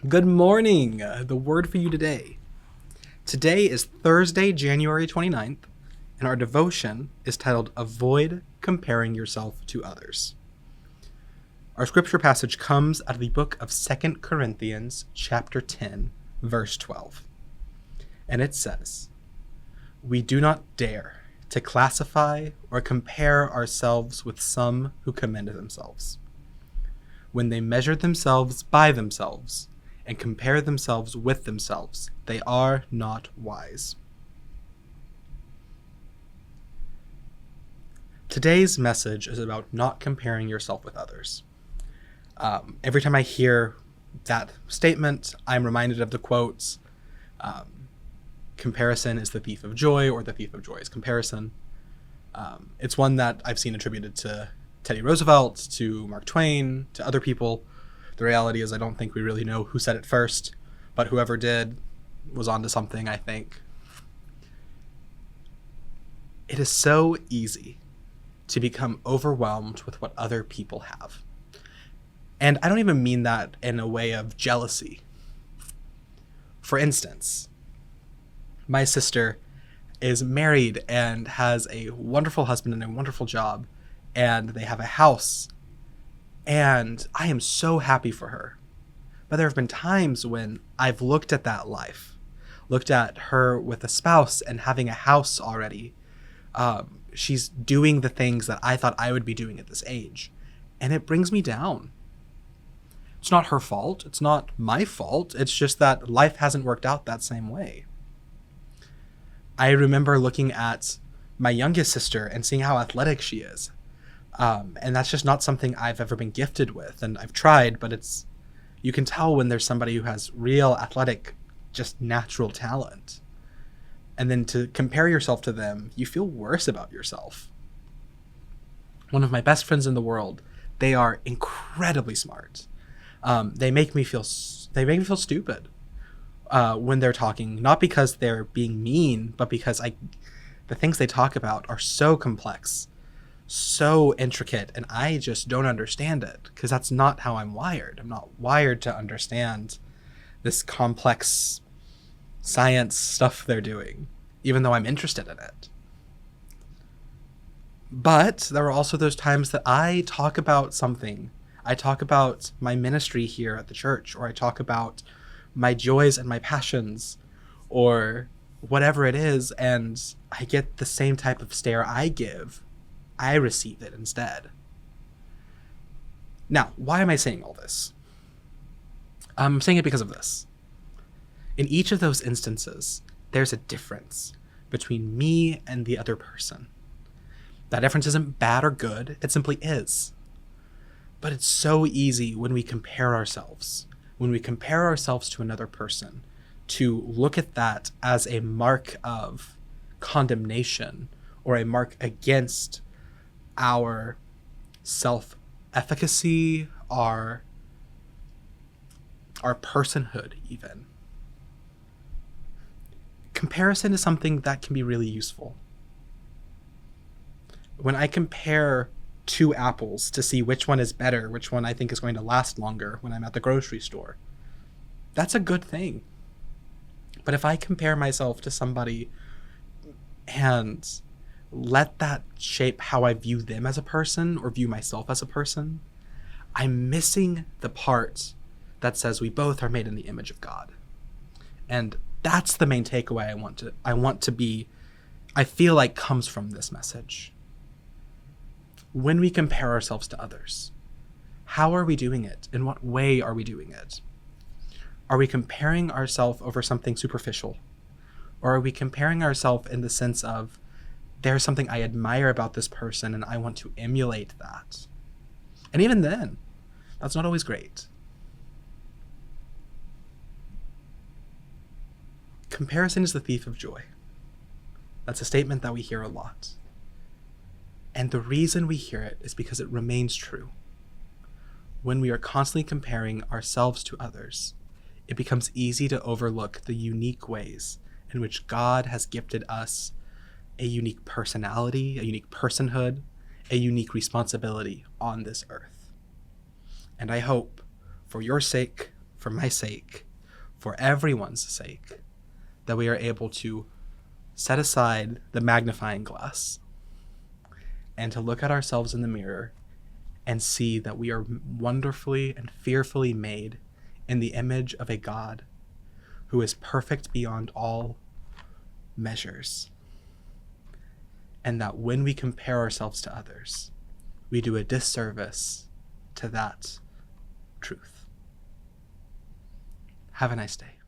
Good morning. The word for you today. Today is Thursday, January 29th, and our devotion is titled Avoid Comparing Yourself to Others. Our scripture passage comes out of the book of 2 Corinthians chapter 10, verse 12. And it says, "We do not dare to classify or compare ourselves with some who commend themselves. When they measure themselves by themselves and compare themselves with themselves, they are not wise." Today's message is about not comparing yourself with others. Every time I hear that statement, I'm reminded of the quotes, comparison is the thief of joy, or the thief of joy is comparison. It's one that I've seen attributed to Teddy Roosevelt, to Mark Twain, to other people. The reality is I don't think we really know who said it first, but whoever did was onto something, I think. It is so easy to become overwhelmed with what other people have. And I don't even mean that in a way of jealousy. For instance, my sister is married and has a wonderful husband and a wonderful job, and they have a house. And I am so happy for her. But there have been times when I've looked at that life, looked at her with a spouse and having a house already. She's doing the things that I thought I would be doing at this age. And it brings me down. It's not her fault. It's not my fault. It's just that life hasn't worked out that same way. I remember looking at my youngest sister and seeing how athletic she is. And that's just not something I've ever been gifted with. And I've tried, but you can tell when there's somebody who has real athletic, just natural talent. And then to compare yourself to them, you feel worse about yourself. One of my best friends in the world, they are incredibly smart. They make me feel stupid when they're talking, not because they're being mean, but because the things they talk about are so complex, so intricate, and I just don't understand it because that's not how I'm wired. I'm not wired to understand this complex science stuff they're doing, even though I'm interested in it. But there are also those times that I talk about something. I talk about my ministry here at the church, or I talk about my joys and my passions, or whatever it is, and I get the same type of stare I receive it instead. Now, why am I saying all this? I'm saying it because of this. In each of those instances, there's a difference between me and the other person. That difference isn't bad or good, it simply is. But it's so easy when we compare ourselves to another person, to look at that as a mark of condemnation or a mark against our self-efficacy, our personhood even. Comparison is something that can be really useful. When I compare two apples to see which one is better, which one I think is going to last longer when I'm at the grocery store, that's a good thing. But if I compare myself to somebody and let that shape how I view them as a person or view myself as a person, I'm missing the part that says we both are made in the image of God. And that's the main takeaway I feel like comes from this message. When we compare ourselves to others, how are we doing it? In what way are we doing it? Are we comparing ourselves over something superficial? Or are we comparing ourselves in the sense of, there's something I admire about this person and I want to emulate that? And even then, that's not always great. Comparison is the thief of joy. That's a statement that we hear a lot. And the reason we hear it is because it remains true. When we are constantly comparing ourselves to others, it becomes easy to overlook the unique ways in which God has gifted us a unique personality, a unique personhood, a unique responsibility on this earth. And I hope, for your sake, for my sake, for everyone's sake, that we are able to set aside the magnifying glass and to look at ourselves in the mirror and see that we are wonderfully and fearfully made in the image of a God who is perfect beyond all measures. And that when we compare ourselves to others, we do a disservice to that truth. Have a nice day.